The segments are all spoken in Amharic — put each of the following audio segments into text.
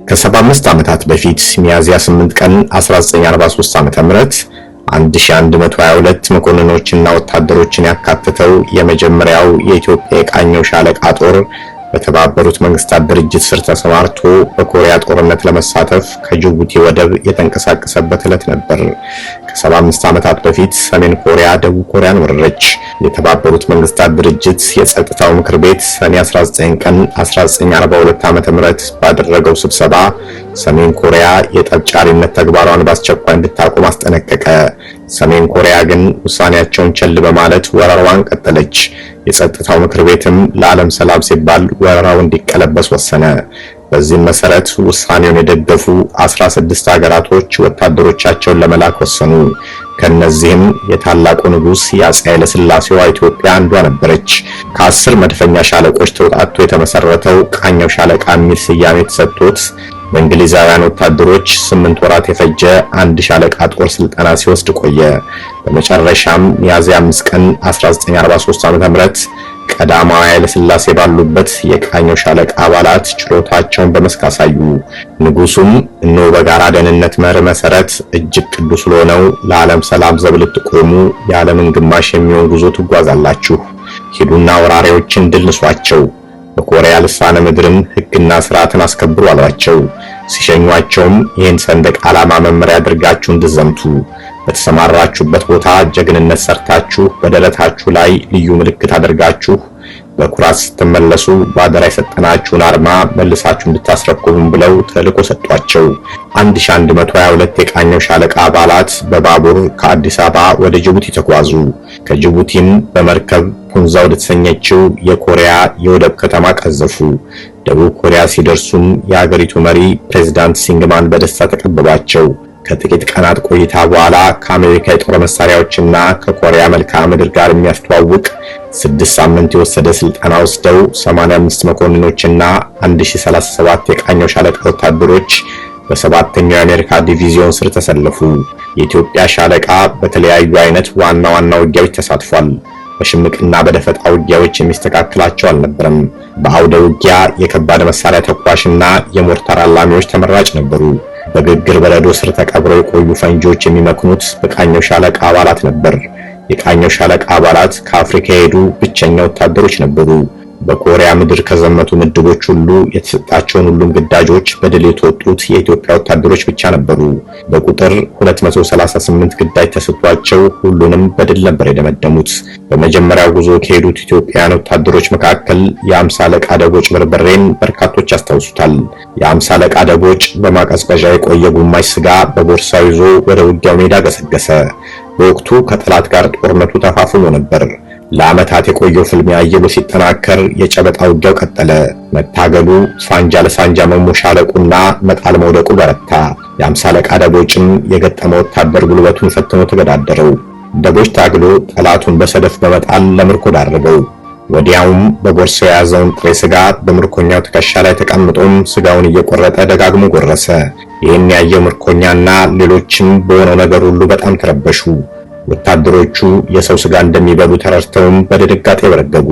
ከ75 ዓመታት በፊት ሚያዝያ 8 ቀን 1943 ዓ.ም 1122 መኮንኖችና ወታደሮችን ያካተተው የመጀመሪያው የኢትዮጵያ የቃኘው ሻለቃ ጦር በተባበሩት መንግስታት ድርጅት ስር ተሰማርቶ በኮሪያ ጦርነት ለመሳተፍ ከጅቡቲ ወደብ የተንቀሳቀሰበት ዕለት ነበር። ከ75 ዓመታት በፊት ሰሜን ኮሪያ ደቡብ ኮሪያን ወረረች። የተባበሩት መንግስታት ድርጅት የጸጥታው ምክር ቤት ሰኔ 19 ቀን 1942 ዓ.ም ባደረገው ስብሰባ ሰሜን ኮሪያ የጠብጫሪነት ተግባሯን በአስቸኳይ እንድታቆም አስጠነቀቀ። ሰሜን ኮሪያ ግን ውሳኔያቸውን ቸል በማለት ወረራዋን ቀጠለች። የጸጥታው ምክር ቤትም ለዓለም ሰላም ሲባል ወረራው እንዲቀለበስ ወሰነ። በዚህም መሰረት ውሳኔውን የደገፉ 16 ሀገራቶች ወታደሮቻቸውን ለመላክ ወሰኑ። ከነዚህም የታላቁ ንጉስ የአፄ ኃይለ ሥላሴዋ ኢትዮጵያ አንዷ ነበረች። ከ10 መድፈኛ ሻለቆች ተውጣጥቶ የተመሰረተው ቃኘው ሻለቃ የሚል ስያሜ ተሰጥቶት በእንግሊዛውያን ወታደሮች 8 ወራት የፈጀ አንድ ሻለቃ ጦር ስልጠና ሲወስድ ቆየ። በመጨረሻም ሚያዝያ 5 ቀን 1943 ዓ.ም ቀዳማዊ ኃይለ ሥላሴ ባሉበት የቃኘው ሻለቃ አባላት ችሎታቸውን በመስክ አሳዩ። ንጉሱም እነሆ በጋራ ደህንነት መርህ መሰረት እጅግ ቅዱስ ለሆነው ለዓለም ሰላም ዘብ ልትቆሙ የዓለምን ግማሽ የሚሆን ጉዞ ትጓዛላችሁ። ሂዱና ወራሪዎችን ድል ንሷቸው፣ በኮሪያ ልሳነ ምድርም ሕግና ስርዓትን አስከብሩ አሏቸው። ሲሸኟቸውም ይህን ሰንደቅ ዓላማ መመሪያ አድርጋችሁ እንድትዘምቱ፣ በተሰማራችሁበት ቦታ ጀግንነት ሰርታችሁ በደረታችሁ ላይ ልዩ ምልክት አድርጋችሁ በኩራት ስትመለሱ ባደራ የሰጠናችሁን አርማ መልሳችሁ እንድታስረክቡም ብለው ተልዕኮ ሰጧቸው። 1122 የቃኘው ሻለቃ አባላት በባቡር ከአዲስ አበባ ወደ ጅቡቲ ተጓዙ። ከጅቡቲም በመርከብ ፑንዛ ወደተሰኘችው የኮሪያ የወደብ ከተማ ቀዘፉ። ደቡብ ኮሪያ ሲደርሱም የሀገሪቱ መሪ ፕሬዝዳንት ሲንግማን በደስታ ተቀበሏቸው። ከጥቂት ቀናት ቆይታ በኋላ ከአሜሪካ የጦር መሳሪያዎችና ከኮሪያ መልክዓ ምድር ጋር የሚያስተዋውቅ 6 ሳምንት የወሰደ ስልጠና ወስደው 85 መኮንኖችና 1037 የቃኘው ሻለቃ ወታደሮች በ7ኛው የአሜሪካ ዲቪዚዮን ስር ተሰለፉ። የኢትዮጵያ ሻለቃ በተለያዩ አይነት ዋና ዋና ውጊያዎች ተሳትፏል። በሽምቅና በደፈጣ ውጊያዎች የሚስተካከላቸው አልነበረም። በአውደ ውጊያ የከባድ መሳሪያ ተኳሽና የሞርታር አላሚዎች ተመራጭ ነበሩ። በግግር በረዶ ስር ተቀብረው የቆዩ ፈንጂዎች የሚመክኑት በቃኘው ሻለቃ አባላት ነበር። የቃኘው ሻለቃ አባላት ከአፍሪካ የሄዱ ብቸኛ ወታደሮች ነበሩ። በኮሪያ ምድር ከዘመቱ ምድቦች ሁሉ የተሰጣቸውን ሁሉም ግዳጆች በድል የተወጡት የኢትዮጵያ ወታደሮች ብቻ ነበሩ። በቁጥር 238 ግዳጅ ተሰጥቷቸው ሁሉንም በድል ነበር የደመደሙት። በመጀመሪያው ጉዞ ከሄዱት ኢትዮጵያውያን ወታደሮች መካከል የ50 አለቃ ደቦጭ በርበሬን በርካቶች ያስታውሱታል። የ50 አለቃ ደቦጭ በማቀዝቀዣ የቆየ ጉማሽ ስጋ በቦርሳው ይዞ ወደ ውጊያው ሜዳ ገሰገሰ። በወቅቱ ከጠላት ጋር ጦርነቱ ተፋፍሞ ነበር። ለዓመታት የቆየው ፍልሚያ አየሎ ሲጠናከር የጨበጣ ውጊያው ቀጠለ። መታገሉ ሳንጃ ለሳንጃ መሞሻለቁና መጣል መውደቁ በረታ። የ50 አለቃ ደቦጭም የገጠመ ወታደር ጉልበቱን ፈትኖ ተገዳደረው። ደቦጭ ታግሎ ጠላቱን በሰደፍ በመጣል ለምርኮ ዳረገው። ወዲያውም በቦርሳው የያዘውን ጥሬ ስጋ በምርኮኛው ትከሻ ላይ ተቀምጦም ስጋውን እየቆረጠ ደጋግሞ ጎረሰ። ይህን ያየው ምርኮኛና ሌሎችም በሆነው ነገር ሁሉ በጣም ተረበሹ። ወታደሮቹ የሰው ስጋ እንደሚበሉ ተረድተውም በድንጋጤ በረገጉ።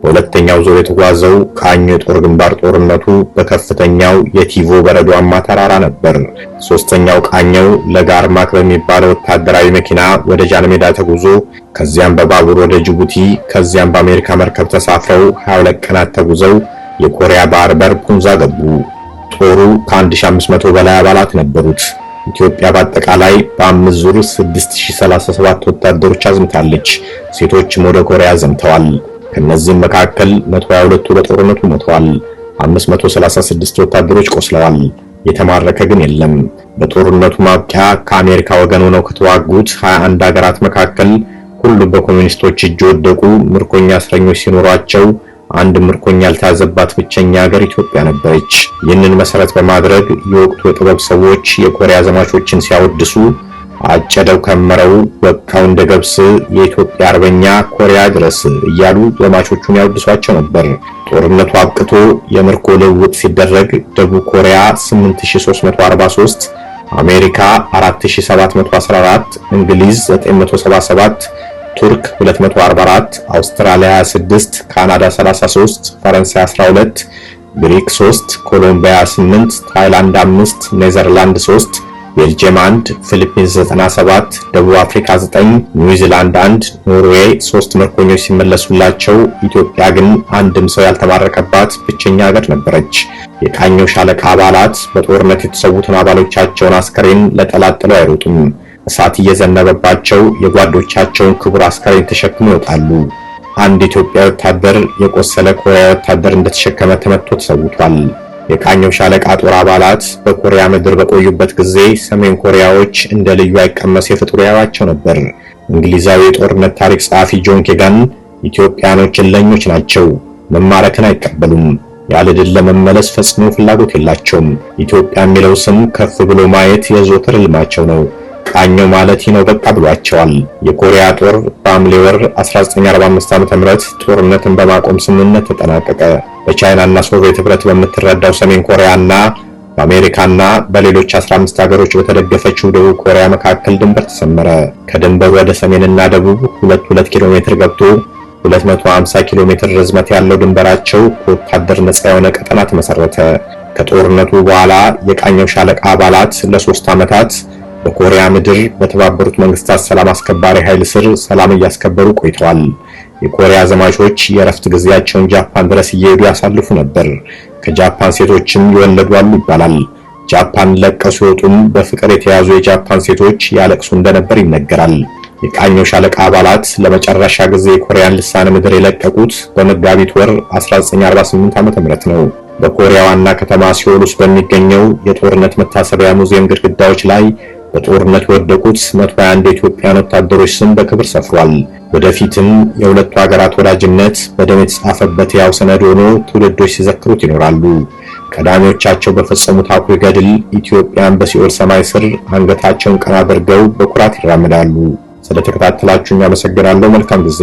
በሁለተኛው ዙር የተጓዘው ቃኘው የጦር ግንባር ጦርነቱ በከፍተኛው የቲቮ በረዷማ ተራራ ነበር። ሶስተኛው ቃኘው ለጋርማክ በሚባለው ወታደራዊ መኪና ወደ ጃንሜዳ ተጉዞ ከዚያም በባቡር ወደ ጅቡቲ ከዚያም በአሜሪካ መርከብ ተሳፍረው 22 ቀናት ተጉዘው የኮሪያ ባህር በር ፑንዛ ገቡ። ጦሩ ከ1500 በላይ አባላት ነበሩት። ኢትዮጵያ በአጠቃላይ በ5 ዙር 6037 ወታደሮች አዝምታለች። ሴቶችም ወደ ኮሪያ ዘምተዋል። ከነዚህም መካከል 122ቱ በጦርነቱ ሞተዋል። 536 ወታደሮች ቆስለዋል። የተማረከ ግን የለም። በጦርነቱ ማብቂያ ከአሜሪካ ወገን ሆነው ከተዋጉት 21 ሀገራት መካከል ሁሉም በኮሚኒስቶች እጅ ወደቁ። ምርኮኛ እስረኞች ሲኖሯቸው አንድ ምርኮኛ ያልተያዘባት ብቸኛ ሀገር ኢትዮጵያ ነበረች። ይህንን መሰረት በማድረግ የወቅቱ የጥበብ ሰዎች የኮሪያ ዘማቾችን ሲያወድሱ አጨደው ከመረው ወቃው እንደ ገብስ የኢትዮጵያ አርበኛ ኮሪያ ድረስ እያሉ ዘማቾቹን ያወድሷቸው ነበር። ጦርነቱ አብቅቶ የምርኮ ልውውጥ ሲደረግ ደቡብ ኮሪያ 8343፣ አሜሪካ 4714፣ እንግሊዝ 977፣ ቱርክ 244፣ አውስትራሊያ 26፣ ካናዳ 33፣ ፈረንሳይ 12፣ ግሪክ 3፣ ኮሎምቢያ 8፣ ታይላንድ 5፣ ኔዘርላንድ 3፣ ቤልጅየም 1፣ ፊሊፒንስ 97፣ ደቡብ አፍሪካ 9፣ ኒውዚላንድ 1፣ ኖርዌይ 3 ምርኮኞች ሲመለሱላቸው ኢትዮጵያ ግን አንድም ሰው ያልተማረከባት ብቸኛ ሀገር ነበረች። የቃኘው ሻለቃ አባላት በጦርነት የተሰዉትን አባሎቻቸውን አስከሬን ለጠላት ጥለው አይሮጡም። እሳት እየዘነበባቸው የጓዶቻቸውን ክቡር አስከሬን ተሸክመው ይወጣሉ። አንድ ኢትዮጵያዊ ወታደር የቆሰለ ኮሪያዊ ወታደር እንደተሸከመ ተመቶ ተሰውቷል። የቃኘው ሻለቃ ጦር አባላት በኮሪያ ምድር በቆዩበት ጊዜ ሰሜን ኮሪያዎች እንደ ልዩ አይቀመስ የፍጡር ያዋቸው ነበር። እንግሊዛዊ የጦርነት ታሪክ ጸሐፊ ጆን ኬጋን ኢትዮጵያኖች እልኸኞች ናቸው፣ መማረክን አይቀበሉም፣ ያለ ድል ለመመለስ ፈጽሞ ፍላጎት የላቸውም። ኢትዮጵያ የሚለው ስም ከፍ ብሎ ማየት የዘወትር ህልማቸው ነው። ቃኘው ማለት ነው በቃ ብሏቸዋል። የኮሪያ ጦር በሐምሌ ወር 1945 ዓ.ም ጦርነትን በማቆም ስምምነት ተጠናቀቀ። በቻይናና ሶቪየት ህብረት በምትረዳው ሰሜን ኮሪያና በአሜሪካና በሌሎች 15 ሀገሮች በተደገፈችው ደቡብ ኮሪያ መካከል ድንበር ተሰመረ። ከድንበሩ ወደ ሰሜንና ደቡብ 2 ኪሎ ሜትር ገብቶ 250 ኪሎ ሜትር ርዝመት ያለው ድንበራቸው ከወታደር ነፃ የሆነ ቀጠና ተመሰረተ። ከጦርነቱ በኋላ የቃኘው ሻለቃ አባላት ለ3 ዓመታት በኮሪያ ምድር በተባበሩት መንግስታት ሰላም አስከባሪ ኃይል ስር ሰላም እያስከበሩ ቆይተዋል። የኮሪያ ዘማቾች የረፍት ጊዜያቸውን ጃፓን ድረስ እየሄዱ ያሳልፉ ነበር። ከጃፓን ሴቶችም ይወለዱ አሉ ይባላል። ጃፓን ለቀው ሲወጡም በፍቅር የተያዙ የጃፓን ሴቶች ያለቅሱ እንደነበር ይነገራል። የቃኘው ሻለቃ አባላት ለመጨረሻ ጊዜ የኮሪያን ልሳነ ምድር የለቀቁት በመጋቢት ወር 1948 ዓ.ም ነው። በኮሪያ ዋና ከተማ ሲኦል ውስጥ በሚገኘው የጦርነት መታሰቢያ ሙዚየም ግድግዳዎች ላይ በጦርነት የወደቁት 121 የኢትዮጵያን ወታደሮች ስም በክብር ሰፍሯል። ወደፊትም የሁለቱ ሀገራት ወዳጅነት በደም የተጻፈበት ያው ሰነድ ሆኖ ትውልዶች ሲዘክሩት ይኖራሉ። ቀዳሚዎቻቸው በፈጸሙት አኩሪ ገድል ኢትዮጵያን በሲኦል ሰማይ ስር አንገታቸውን ቀና አድርገው በኩራት ይራመዳሉ። ስለተከታተላችሁኝ አመሰግናለሁ። መልካም ጊዜ።